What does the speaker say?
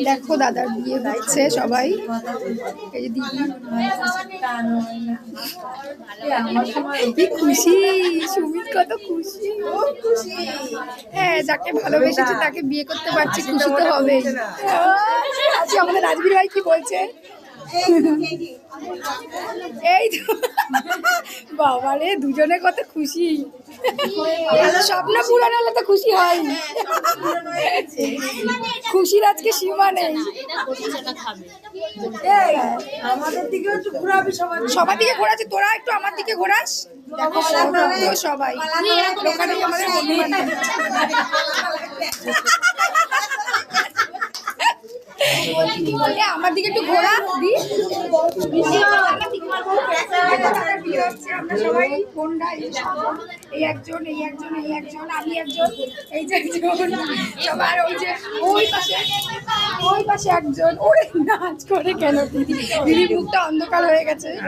দেখো দাদার বিয়ে হচ্ছে সবাই, এই যে দিদি কি খুশি, সুমিত কত খুশি, হ্যাঁ যাকে ভালোবেসেছে তাকে বিয়ে করতে পারছি, খুশি তো হবে। আজকে আমাদের রাজবীর ভাই কি বলছে, এই বাবারে দুজনে কত খুশি, স্বপ্ন পূরণ হলে তো খুশি হয়, খুশির আজকে সীমা নেই। আমাদের দিকেও একটু ঘোরাবি, সবার দিকে ঘোরাচ্ছে, তোরা একটু আমার দিকে ঘোরাস। দেখো সবাই ওখানে আমাদের আমার দিকে একটু ঘোরা দি, আমরা সবাই এই একজন এই একজন এই একজন, আমি একজন, এই যে একজন, সবার ওই পাশে একজন, ওরে নাচ করে কেন দিদি, দিদির মুখটা অন্ধকার হয়ে গেছে।